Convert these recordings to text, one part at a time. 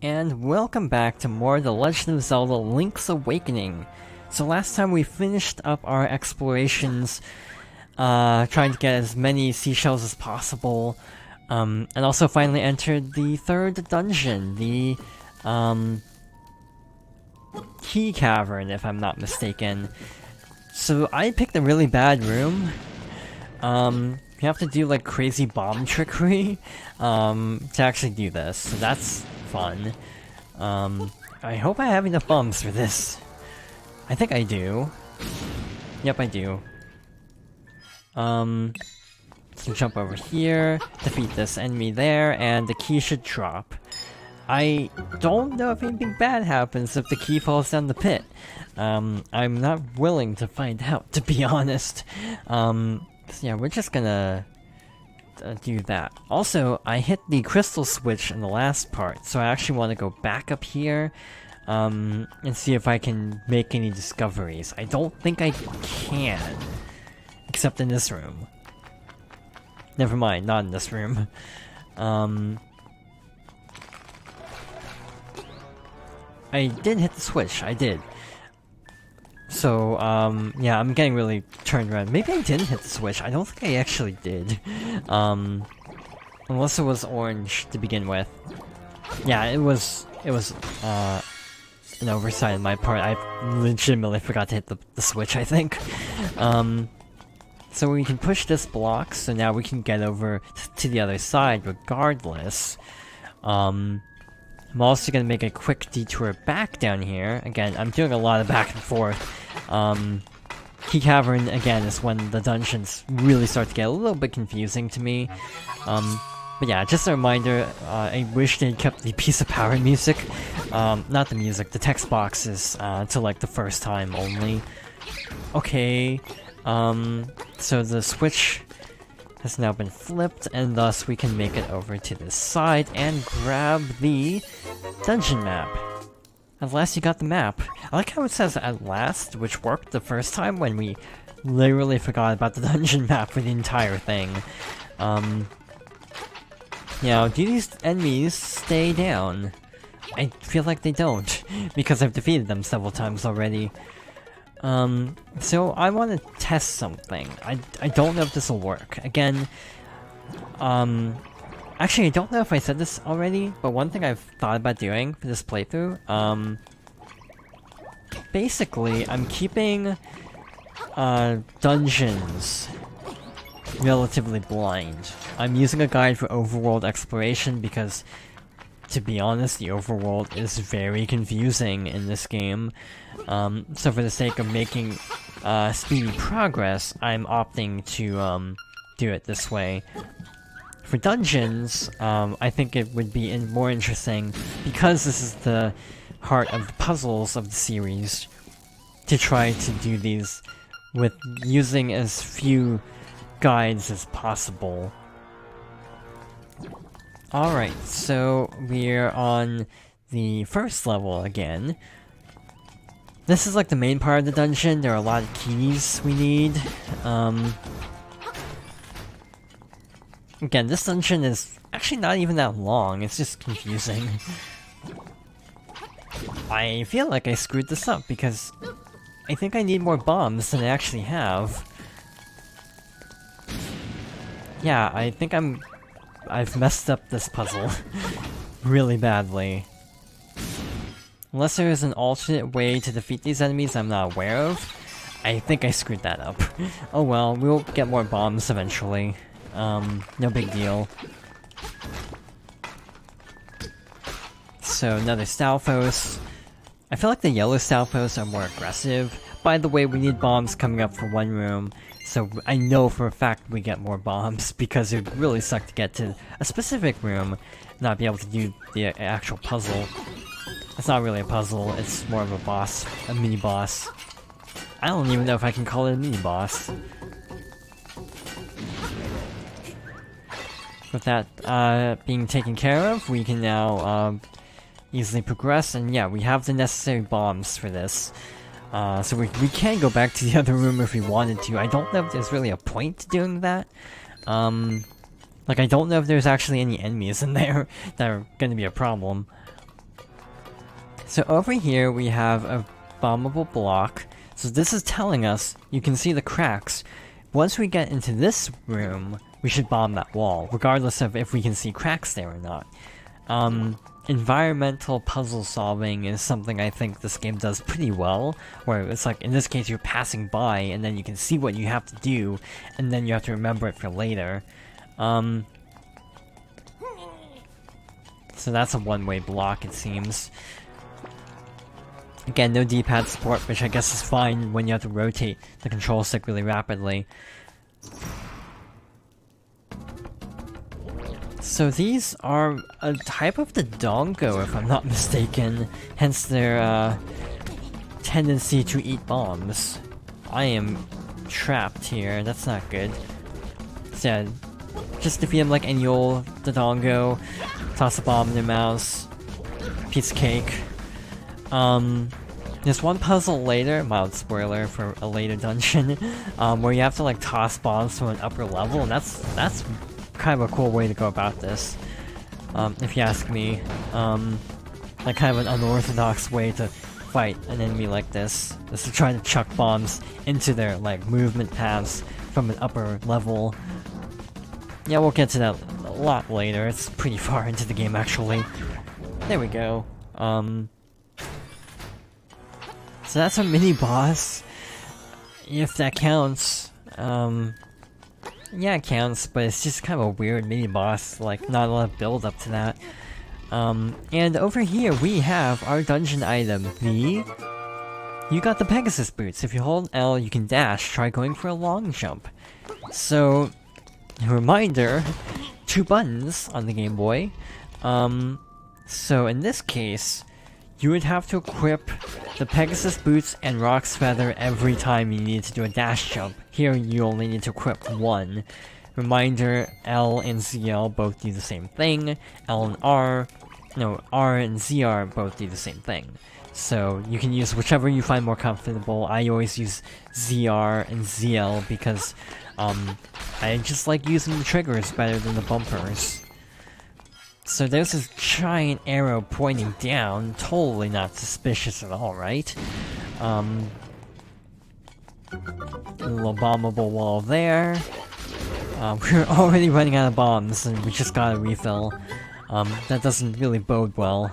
and welcome back to more The Legend of Zelda Link's Awakening. So last time we finished up our explorations, trying to get as many seashells as possible, and also finally entered the third dungeon, the Key Cavern, if I'm not mistaken. So I picked a really bad room. You have to do like crazy bomb trickery to actually do this, so that's fun. I hope I have enough bombs for this. I think I do. Yep, I do. So jump over here, defeat this enemy there, and the key should drop. I don't know if anything bad happens if the key falls down the pit. I'm not willing to find out, to be honest. So yeah, we're just gonna do that. Also, I hit the crystal switch in the last part, so I actually want to go back up here, and see if I can make any discoveries. I don't think I can, except in this room. Never mind, not in this room. I did hit the switch, I did. So, yeah, I'm getting really turned around. Maybe I didn't hit the switch, I don't think I actually did. Unless it was orange to begin with. Yeah, it was, an oversight on my part. I legitimately forgot to hit the switch, I think. So we can push this block, so now we can get over to the other side regardless. I'm also gonna make a quick detour back down here. Again, I'm doing a lot of back and forth. Key Cavern, again, is when the dungeons really start to get a little bit confusing to me. But yeah, just a reminder, I wish they'd kept the piece of power music. Not the music, the text boxes, to like the first time only. Okay, so the switch has now been flipped, and thus we can make it over to this side and grab the dungeon map. At last you got the map. I like how it says "at last," which worked the first time when we literally forgot about the dungeon map for the entire thing. Now, do these enemies stay down? I feel like they don't, because I've defeated them several times already. So I want to test something. I don't know if this will work. Again, actually I don't know if I said this already, but one thing I've thought about doing for this playthrough, basically I'm keeping, dungeons relatively blind. I'm using a guide for overworld exploration because, to be honest, the overworld is very confusing in this game. So for the sake of making speedy progress, I'm opting to do it this way. For dungeons, I think it would be more interesting, because this is the heart of the puzzles of the series, to try to do these with using as few guides as possible. Alright, so we're on the first level again. This is like the main part of the dungeon. There are a lot of keys we need. Again, this dungeon is actually not even that long, it's just confusing. I feel like I screwed this up because I think I need more bombs than I actually have. Yeah, I think I've messed up this puzzle really badly. Unless there is an alternate way to defeat these enemies I'm not aware of, I think I screwed that up. Oh well, we'll get more bombs eventually. No big deal. So another Stalfos. I feel like the yellow Stalfos are more aggressive. By the way, we need bombs coming up for one room, so I know for a fact we get more bombs, because it would really suck to get to a specific room, not be able to do the actual puzzle. It's not really a puzzle, it's more of a boss, a mini-boss. I don't even know if I can call it a mini-boss. With that being taken care of, we can now easily progress, and yeah, we have the necessary bombs for this. So we can go back to the other room if we wanted to. I don't know if there's really a point to doing that. Like, I don't know if there's actually any enemies in there that are gonna be a problem. So over here we have a bombable block. So this is telling us, you can see the cracks. Once we get into this room, we should bomb that wall, regardless of if we can see cracks there or not. Environmental puzzle solving is something I think this game does pretty well, where it's like, in this case, you're passing by, and then you can see what you have to do, and then you have to remember it for later. So that's a one-way block, it seems. Again, no D-pad support, which I guess is fine when you have to rotate the control stick really rapidly. So these are a type of the dongo, if I'm not mistaken, hence their tendency to eat bombs. I am trapped here, that's not good. So yeah, just defeat them like any old Dodongo, toss a bomb in their mouths, piece of cake. There's one puzzle later, mild spoiler for a later dungeon, where you have to like toss bombs from an upper level, and that's kind of a cool way to go about this, if you ask me. Like kind of an unorthodox way to fight an enemy like this. This is trying to chuck bombs into their like movement paths from an upper level. Yeah, we'll get to that a lot later. It's pretty far into the game actually. There we go. So that's a mini boss, if that counts. Yeah, it counts, but it's just kind of a weird mini boss, like not a lot of build up to that. And over here we have our dungeon item, you got the Pegasus boots. If you hold L, you can dash, try going for a long jump. So, reminder, 2 buttons on the Game Boy. So in this case, you would have to equip the Pegasus boots and Rock's Feather every time you need to do a dash jump. Here you only need to equip 1. Reminder, L and ZL both do the same thing. R and ZR both do the same thing. So you can use whichever you find more comfortable. I always use ZR and ZL because I just like using the triggers better than the bumpers. So there's this giant arrow pointing down, totally not suspicious at all, right? A little bombable wall there. We're already running out of bombs, and we just got a refill. That doesn't really bode well.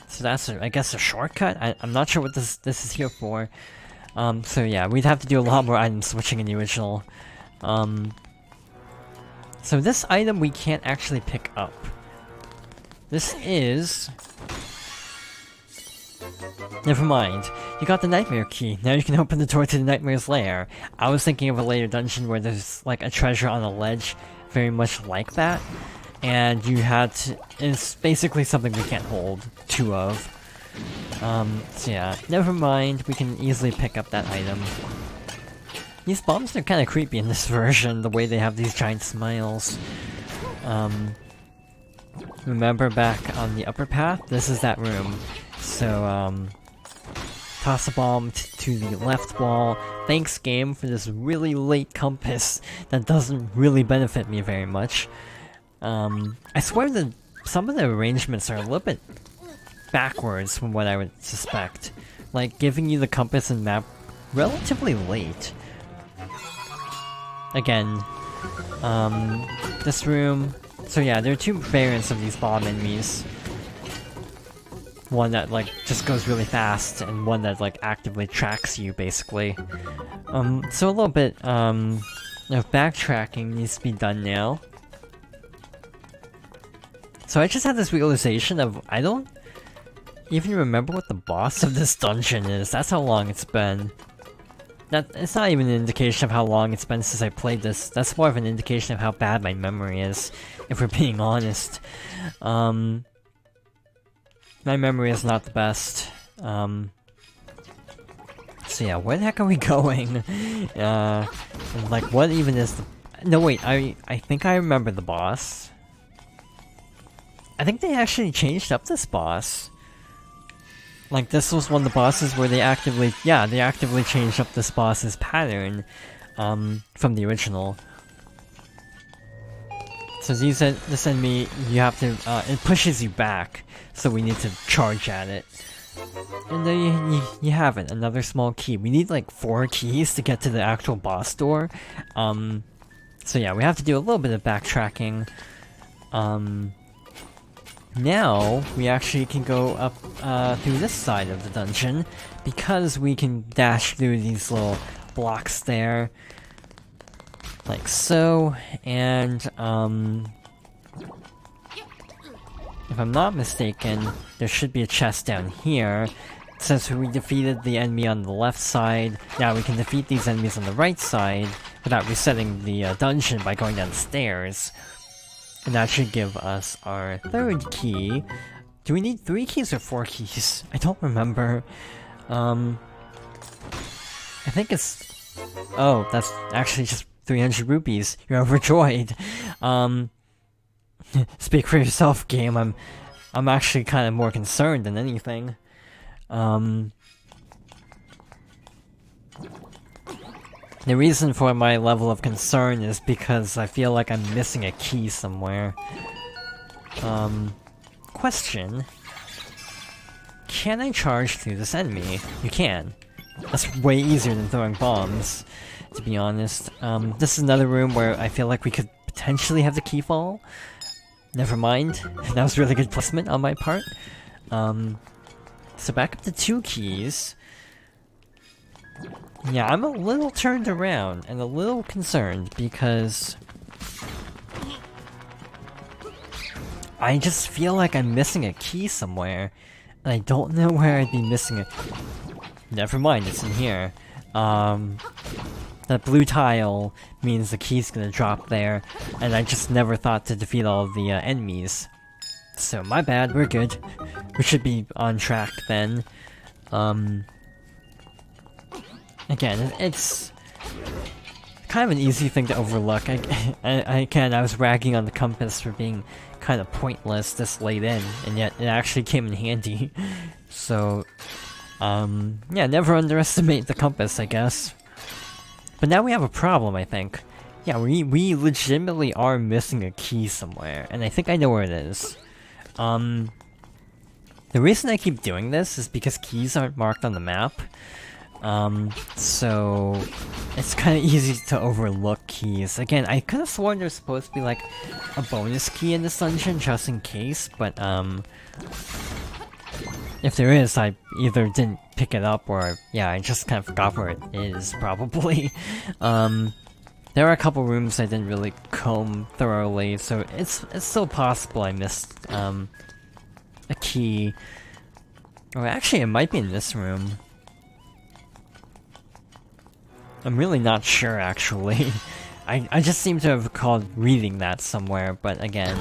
So that's, I guess, a shortcut? I'm not sure what this is here for. So yeah, we'd have to do a lot more item switching in the original. So this item we can't actually pick up. This is... Never mind. You got the Nightmare Key. Now you can open the door to the Nightmare's lair. I was thinking of a later dungeon where there's like a treasure on a ledge very much like that. And you had to... It's basically something we can't hold 2 of. So yeah, never mind. We can easily pick up that item. These bombs are kind of creepy in this version, the way they have these giant smiles. Remember back on the upper path? This is that room. So, toss a bomb to the left wall. Thanks, game, for this really late compass that doesn't really benefit me very much. I swear that some of the arrangements are a little bit backwards from what I would suspect. Like, giving you the compass and map relatively late. Again, this room... So yeah, there are 2 variants of these bomb enemies. One that, like, just goes really fast, and one that, like, actively tracks you, basically. So a little bit, of backtracking needs to be done now. So I just had this realization of, I don't even remember what the boss of this dungeon is. That's how long it's been. It's not even an indication of how long it's been since I played this. That's more of an indication of how bad my memory is, if we're being honest. My memory is not the best. So yeah, where the heck are we going? Like, what even is the... No, wait, I think I remember the boss. I think they actually changed up this boss. Like, this was one of the bosses where they actively... Yeah, they actively changed up this boss's pattern, from the original. So this enemy, you have to, it pushes you back, so we need to charge at it. And there you have it, another small key. We need like 4 keys to get to the actual boss door. So yeah, we have to do a little bit of backtracking. Now, we actually can go up through this side of the dungeon, because we can dash through these little blocks there. Like so, and if I'm not mistaken, there should be a chest down here. Since we defeated the enemy on the left side, now we can defeat these enemies on the right side without resetting the dungeon by going down the stairs. And that should give us our 3rd key. Do we need 3 keys or 4 keys? I don't remember. I think it's... Oh, that's actually just 300 rupees. You're overjoyed. Speak for yourself, game. I'm actually kind of more concerned than anything. The reason for my level of concern is because I feel like I'm missing a key somewhere. Question. Can I charge through this enemy? You can. That's way easier than throwing bombs, to be honest. This is another room where I feel like we could potentially have the key fall. Never mind. That was really good placement on my part. So back up to 2 keys. Yeah, I'm a little turned around and a little concerned because I just feel like I'm missing a key somewhere, and I don't know where I'd be missing it. Never mind, it's in here. That blue tile means the key's gonna drop there, and I just never thought to defeat all of the enemies. So my bad, we're good. We should be on track then. Again, it's kind of an easy thing to overlook. I was ragging on the compass for being kind of pointless this late in, and yet it actually came in handy. So, yeah, never underestimate the compass, I guess. But now we have a problem, I think. Yeah, we legitimately are missing a key somewhere, and I think I know where it is. The reason I keep doing this is because keys aren't marked on the map. So it's kind of easy to overlook keys. Again, I could have sworn there's supposed to be like a bonus key in this dungeon just in case, but if there is, I either didn't pick it up or yeah, I just kind of forgot where it is probably. There are a couple rooms I didn't really comb thoroughly, so it's still possible I missed a key. Or actually, it might be in this room. I'm really not sure, actually. I just seem to have recalled reading that somewhere, but again,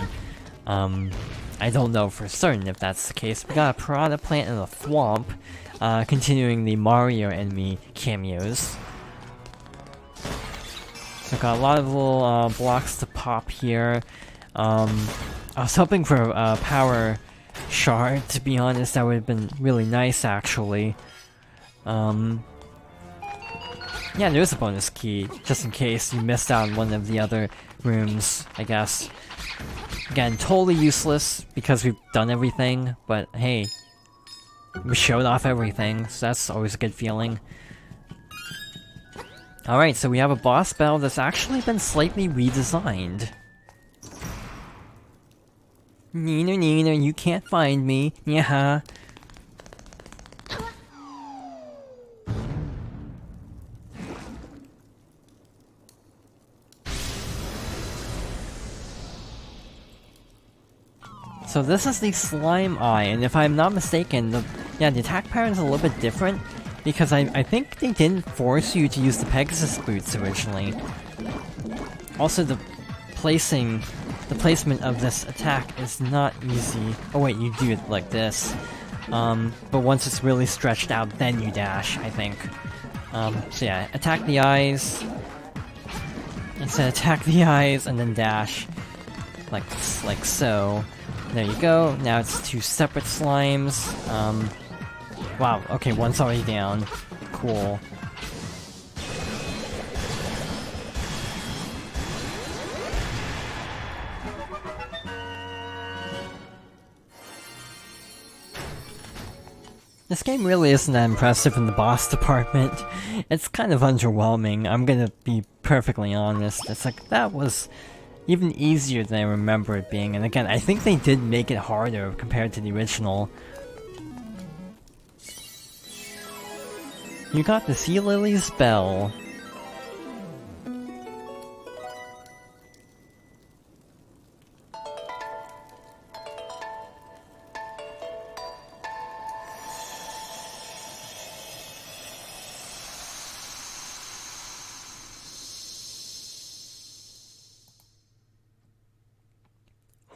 I don't know for certain if that's the case. We got a piranha plant in a thwomp, continuing the Mario enemy cameos. So got a lot of little blocks to pop here. I was hoping for a power shard, to be honest. That would have been really nice, actually. Yeah, there's a bonus key, just in case you missed out on one of the other rooms, I guess. Again, totally useless, because we've done everything, but hey, we showed off everything, so that's always a good feeling. Alright, so we have a boss battle that's actually been slightly redesigned. Nino, you can't find me, yeah. So this is the Slime Eye, and if I'm not mistaken, the attack pattern is a little bit different, because I think they didn't force you to use the Pegasus boots originally. Also, the placement of this attack is not easy. Oh wait, you do it like this. But once it's really stretched out, then you dash, I think. So yeah, attack the eyes. Instead, attack the eyes and then dash. Like so. There you go, now it's 2 separate slimes. Wow, okay, one's already down. Cool. This game really isn't that impressive in the boss department. It's kind of underwhelming, I'm gonna be perfectly honest. It's like, that was even easier than I remember it being, and again, I think they did make it harder compared to the original. You got the Sea Lily's Bell.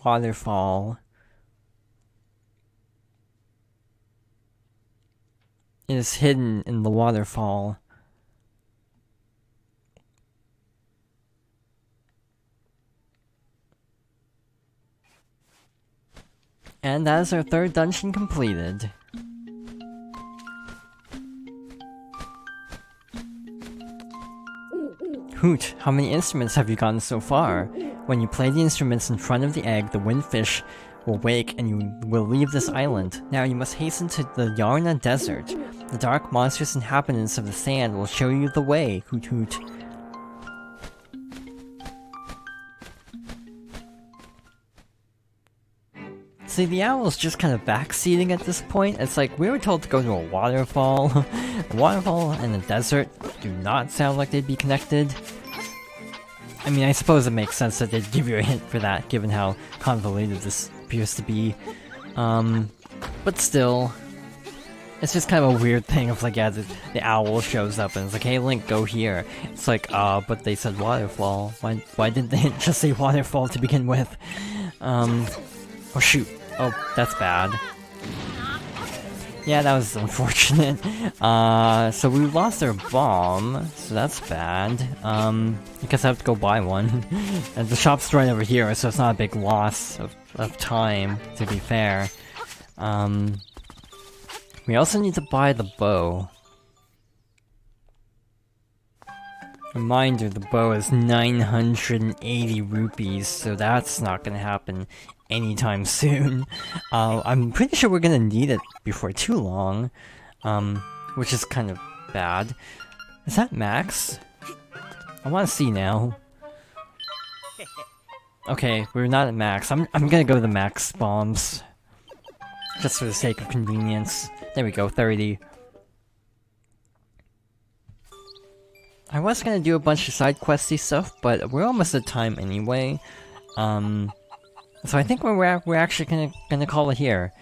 Waterfall. It is hidden in the waterfall. And that is our third dungeon completed. Hoot, how many instruments have you gotten so far? When you play the instruments in front of the egg, the windfish will wake and you will leave this island. Now you must hasten to the Yarna Desert. The dark monstrous inhabitants of the sand will show you the way, hoot hoot. See, the owl's just kind of backseating at this point. It's like, we were told to go to a waterfall. A waterfall and a desert do not sound like they'd be connected. I mean, I suppose it makes sense that they'd give you a hint for that, given how convoluted this appears to be. But still, it's just kind of a weird thing of like, yeah, the owl shows up and it's like, hey Link, go here. It's like, but they said waterfall. Why didn't they just say waterfall to begin with? Oh shoot. Oh, that's bad. Yeah, that was unfortunate. So we lost our bomb, so that's bad. I guess I have to go buy one. And the shop's right over here, so it's not a big loss of time, to be fair. We also need to buy the bow. Reminder, the bow is 980 rupees, so that's not gonna happen anytime soon. I'm pretty sure we're gonna need it before too long, which is kind of bad. Is that max? I wanna see now. Okay, we're not at max. I'm gonna go to the max bombs. Just for the sake of convenience. There we go, 30. I was gonna do a bunch of side questy stuff, but we're almost at time anyway. So I think we're actually gonna call it here.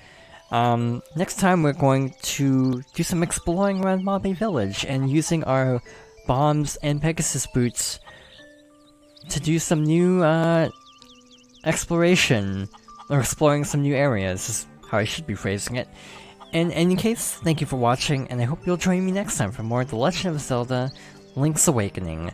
Next time we're going to do some exploring around Mabe Village and using our bombs and Pegasus boots to do some new exploration or exploring some new areas. Is how I should be phrasing it. In any case, thank you for watching, and I hope you'll join me next time for more The Legend of Zelda: Link's Awakening.